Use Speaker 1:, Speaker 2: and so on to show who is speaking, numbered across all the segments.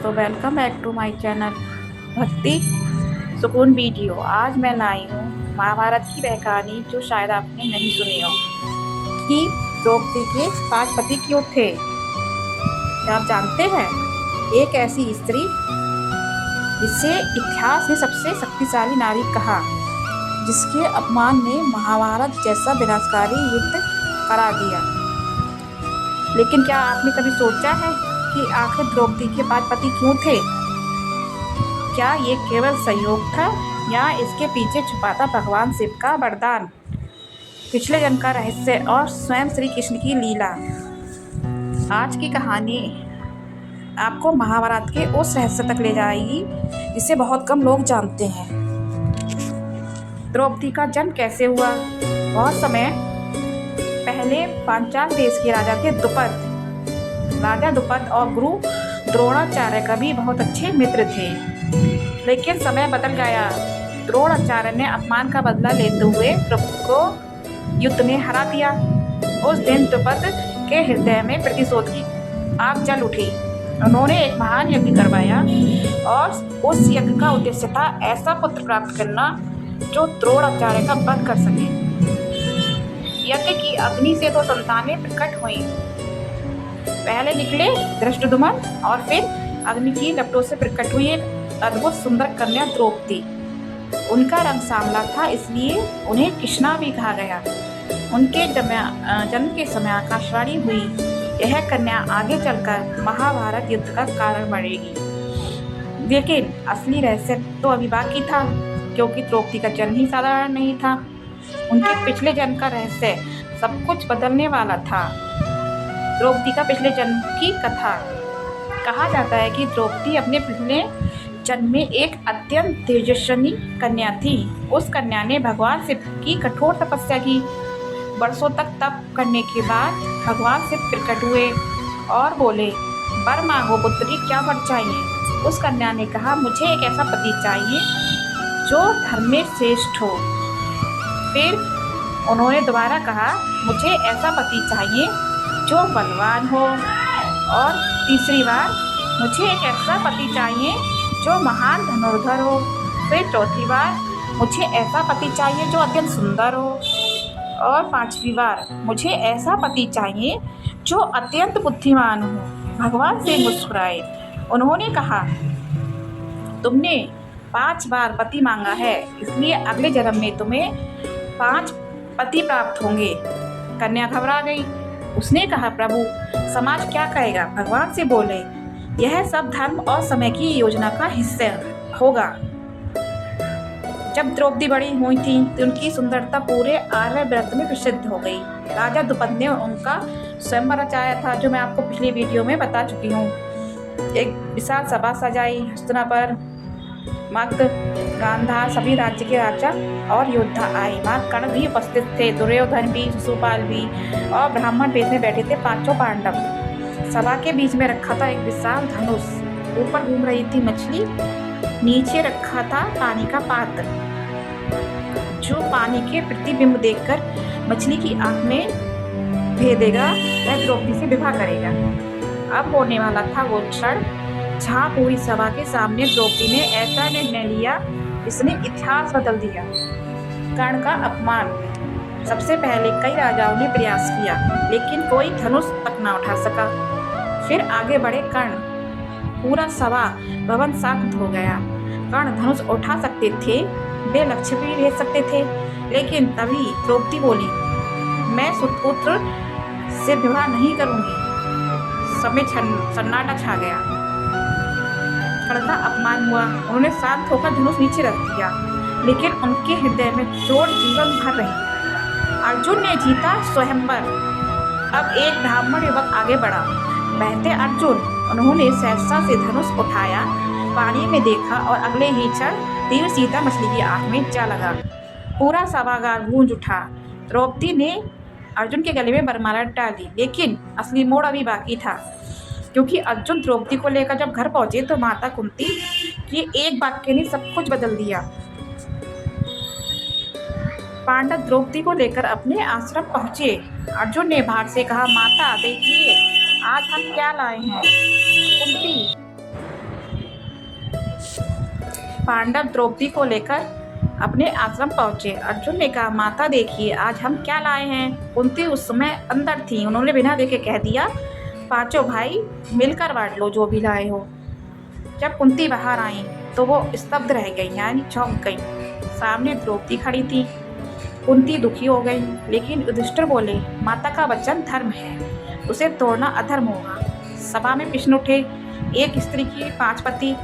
Speaker 1: दोस्तों, welcome back to my channel Bhakti Sukoon video. आज मैं लाई हूँ महाभारत की वह कहानी जो शायद आपने नहीं सुनी हो कि द्रौपदी के 5 पति क्यों थे। क्या आप जानते हैं? एक ऐसी स्त्री जिसे इतिहास में सबसे शक्तिशाली नारी कहा, जिसके अपमान ने महाभारत जैसा विनाशकारी युद्ध करा दिया। लेकिन क्या आपने कभी सोचा है कि आखिर द्रौपदी के 5 पति क्यों थे? क्या ये केवल संयोग था या इसके पीछे छुपा था भगवान शिव का वरदान, पिछले जन्म का रहस्य और स्वयं श्री कृष्ण की लीला? आज की कहानी आपको महाभारत के उस रहस्य तक ले जाएगी जिसे बहुत कम लोग जानते हैं। द्रौपदी का जन्म कैसे हुआ? बहुत समय पहले पांचाल देश के राजा थे द्रुपद। राजा द्रुपद और गुरु द्रोणाचार्य का भी बहुत अच्छे मित्र थे, लेकिन समय बदल गया। द्रोणाचार्य ने अपमान का बदला लेते हुए द्रुपद को युद्ध में हरा दिया। उस दिन द्रुपद के हृदय में प्रतिशोध की आग जल उठी। उन्होंने एक महान यज्ञ करवाया और उस यज्ञ का उद्देश्य था ऐसा पुत्र प्राप्त करना जो द्रोणाचार्य का वध कर सके। यज्ञ की अग्नि से 2 संतानें प्रकट हुई। पहले निकले धृष्टद्युम्न और फिर अग्नि की लपटों से प्रकट हुई एक अद्भुत सुंदर कन्या द्रौपदी। उनका रंग सांवला था, इसलिए उन्हें कृष्णा भी कहा गया। उनके जन्म के समय आकाशवाणी हुई, यह कन्या आगे चलकर महाभारत युद्ध का कारण बनेगी। लेकिन असली रहस्य तो अभी बाकी था, क्योंकि द्रौपदी का जन्म ही साधारण नहीं था। उनके पिछले जन्म का रहस्य सब कुछ बदलने वाला था। द्रौपदी का पिछले जन्म की कथा। कहा जाता है कि द्रौपदी अपने पिछले जन्म में एक अत्यंत तेजस्विनी कन्या थी। उस कन्या ने भगवान शिव की कठोर तपस्या की। वर्षों तक तप करने के बाद भगवान शिव प्रकट हुए और बोले, वर मांगो पुत्री, क्या वर चाहिए? उस कन्या ने कहा, मुझे एक ऐसा पति चाहिए जो धर्म में श्रेष्ठ हो। फिर उन्होंने दोबारा कहा, मुझे ऐसा पति चाहिए जो बलवान हो। और तीसरी बार, मुझे एक ऐसा पति चाहिए जो महान धनुर्धर हो। फिर चौथी बार, मुझे ऐसा पति चाहिए जो अत्यंत सुंदर हो। और 5वीं बार, मुझे ऐसा पति चाहिए जो अत्यंत बुद्धिमान हो। भगवान से मुस्कुराए। उन्होंने कहा, तुमने 5 बार पति मांगा है, इसलिए अगले जन्म में तुम्हें 5 पति प्राप्त होंगे। कन्या घबरा गई। उसने कहा, प्रभु समाज क्या कहेगा? भगवान से बोले, यह सब धर्म और समय की योजना का हिस्सा होगा। जब द्रौपदी बड़ी हुई थी तो उनकी सुंदरता पूरे आर्यव्रत में प्रसिद्ध हो गई। राजा द्रुपद ने उनका स्वयंवर रचाया था, जो मैं आपको पिछली वीडियो में बता चुकी हूँ। एक विशाल सभा सजाई। हस्तिनापुर, मगध, गांधार सभी राज्य के राजा और योद्धा आए। वहाँ कर्ण भी उपस्थित थे, दुर्योधन भी, शिशुपाल भी, और ब्राह्मण वेश में बैठे थे 5 पांडव। सभा के बीच में रखा था एक विशाल धनुष। ऊपर घूम रही थी मछली, नीचे रखा था पानी का पात्र, जो पानी के प्रतिबिंब देखकर मछली की आंख में भेदेगा वह द्रौपदी से विवाह करेगा। अब होने वाला था वो क्षण जहाँ पूरी सभा के सामने द्रौपदी ने ऐसा निर्णय लिया जिसने इतिहास बदल दिया। कर्ण का अपमान। सबसे पहले कई राजाओं ने प्रयास किया, लेकिन कोई धनुष तक न उठा सका। फिर आगे बढ़े कर्ण। पूरा सभा भवन शांत हो गया। कर्ण धनुष उठा सकते थे, वे लक्ष्य भी भेज सकते थे, लेकिन तभी द्रौपदी बोली, मैं सुपुत्र से विवाह नहीं करूंगी। समय सन्नाटा छा गया। कर्ण का अपमान हुआ। उन्होंने शांत होकर धनुष नीचे रख दिया, लेकिन उनके हृदय में चोट जीवन भर रही। अर्जुन ने जीता स्वयंवर। अब एक ब्राह्मण युवक आगे बढ़ा। बहते अर्जुन। उन्होंने सहसा से धनुष उठाया, पानी में देखा और अगले ही क्षण तीर सीधा मछली की आंख में जा लगा। पूरा सभागार गूंज उठा। द्रौपदी ने अर्जुन के गले में वरमाला डाली, लेकिन असली मोड़ अभी बाकी था, क्योंकि अर्जुन द्रौपदी को लेकर जब घर पहुंचे तो माता कुंती की एक वाक्य ने सब कुछ बदल दिया। पांडव द्रौपदी को लेकर अपने आश्रम पहुंचे। अर्जुन ने बाहर से कहा, माता देखिए आज हम क्या लाए हैं। कुंती पांडव द्रौपदी को लेकर अपने आश्रम पहुंचे। अर्जुन ने कहा, माता देखिए आज हम क्या लाए हैं। कुंती उस समय अंदर थी। उन्होंने बिना देखे कह दिया, पांचों भाई मिलकर बांट लो जो भी लाए हो। जब कुंती बाहर आई तो वो स्तब्ध रह गई, यानी चौंक गई। सामने द्रौपदी खड़ी थी। कुंती दुखी हो गई, लेकिन युधिष्ठिर बोले, माता का वचन धर्म है, उसे तोड़ना अधर्म होगा। सभा में प्रश्न उठे, एक स्त्री की 5 पति,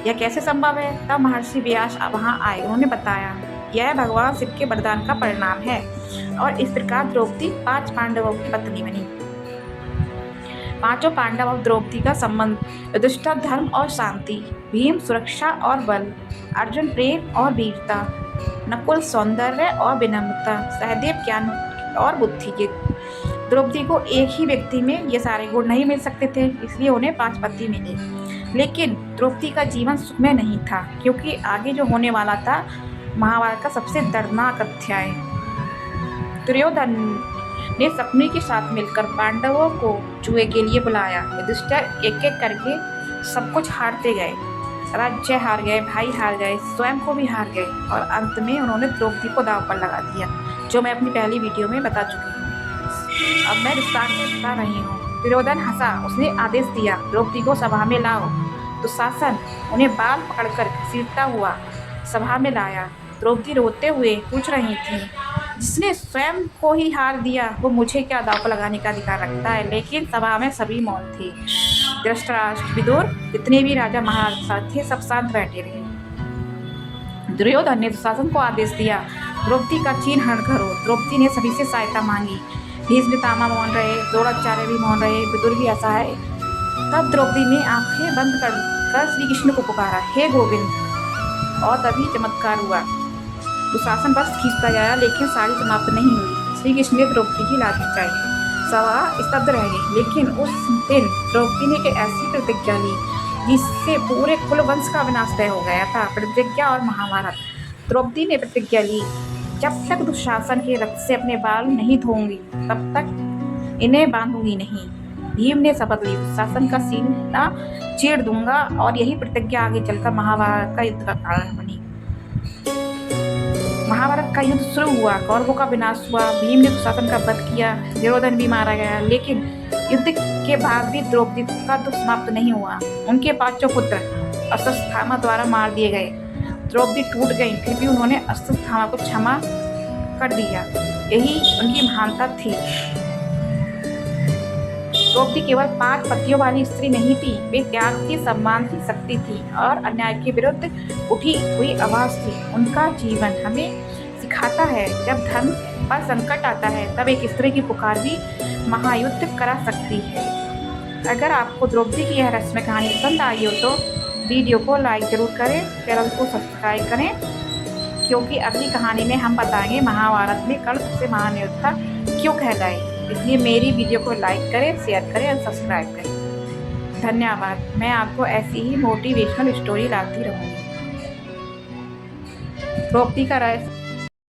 Speaker 1: यह कैसे संभव है। तब महर्षि व्यास वहां आए। उन्होंने बताया, यह भगवान शिव के वरदान का परिणाम है। और इस प्रकार द्रौपदी 5 पांडवों की पत्नी बनी। पांचों पांडव और द्रौपदी का संबंध, युधिष्ठिर धर्म और शांति, भीम सुरक्षा और बल, अर्जुन प्रेम और वीरता, नकुल सौंदर्य और विनम्रता, सहदेव ज्ञान और बुद्धि के। द्रौपदी को एक ही व्यक्ति में ये सारे गुण नहीं मिल सकते थे, इसलिए उन्हें 5 पति मिले। लेकिन द्रौपदी का जीवन सुखमय नहीं था, क्योंकि आगे जो होने वाला था महाभारत का सबसे दर्दनाक अध्याय। दुर्योधन ने शकुनी के साथ मिलकर पांडवों को जुए के लिए बुलाया। युधिष्ठिर एक एक करके सब कुछ हारते गए, राज्य हार गए, भाई हार गए, स्वयं को भी हार गए, और अंत में उन्होंने द्रौपदी को दांव पर लगा दिया, जो मैं अपनी पहली वीडियो में बता चुकी हूँ। अब मैं विस्तार से बता रही हूँ। दुर्योधन हंसा, उसने आदेश दिया, द्रौपदी को सभा में लाओ। दुशासन उन्हें बाल पकड़कर घसीटता हुआ सभा में लाया। द्रौपदी रोते हुए पूछ रही थी, जिसने स्वयं को ही हार दिया वो मुझे क्या दांव पर लगाने का अधिकार रखता है। लेकिन सभा में सभी मौन थे। धृतराष्ट्र, विदुर, जितने भी राजा महाराजा थे, सब शांत बैठे रहे। दुर्योधन ने दुशासन को आदेश दिया, द्रौपदी का चीन हरण करो। द्रौपदी ने सभी से सहायता मांगी। भीष्म पितामह मौन रहे, द्रोणाचार्य भी मौन रहे, विदुर भी असहाय। तब द्रौपदी ने आंखें बंद कर श्री कृष्ण को पुकारा, हे गोविंद। और तभी चमत्कार हुआ। दुशासन बस खींचता गया, लेकिन साड़ी समाप्त नहीं हुई। श्री कृष्ण ने द्रौपदी की लाज बचाई। सभा स्तब्ध रह गई। लेकिन उस दिन द्रौपदी ने एक ऐसी प्रतिज्ञा ली जिससे पूरे कुल वंश का विनाश तय हो गया था। प्रतिज्ञा और महाभारत। द्रौपदी ने प्रतिज्ञा ली, जब तक दुशासन के रक्त से अपने बाल नहीं धोऊंगी तब तक इन्हें बांधूंगी नहीं। भीम ने शपथ ली, दुशासन का सीना चीर दूंगा, और यही प्रतिज्ञा आगे चलकर महाभारत का युद्ध का कारण बनी। महाभारत का युद्ध शुरू हुआ, कौरवों का विनाश हुआ, भीम ने दुशासन का वध किया, दुर्योधन भी मारा गया। लेकिन युद्ध के बाद भी द्रौपदी का दुख समाप्त नहीं हुआ। उनके 5 पुत्र अश्वत्थामा द्वारा मार दिए गए। द्रौपदी टूट गई, फिर भी उन्होंने अश्वत्थामा को क्षमा कर दिया। यही उनकी महानता थी। द्रौपदी केवल 5 पतियों वाली स्त्री नहीं थी, वे त्याग थी, सम्मान थी, शक्ति थी, और अन्याय के विरुद्ध उठी हुई आवाज थी। उनका जीवन हमें सिखाता है, जब धर्म पर संकट आता है तब एक स्त्री की पुकार भी महायुद्ध करा सकती है। अगर आपको द्रौपदी की यह रहस्यमय कहानी पसंद आई हो तो वीडियो को लाइक जरूर करें, चैनल को सब्सक्राइब करें, क्योंकि अगली कहानी में हम बताएंगे महाभारत में कर्ण सबसे महान योद्धा क्यों कहलाए। इसलिए मेरी वीडियो को लाइक करें, शेयर करें और सब्सक्राइब करें। धन्यवाद। मैं आपको ऐसी ही मोटिवेशनल स्टोरी लाती रहूँगी। द्रौपदी का रहस्य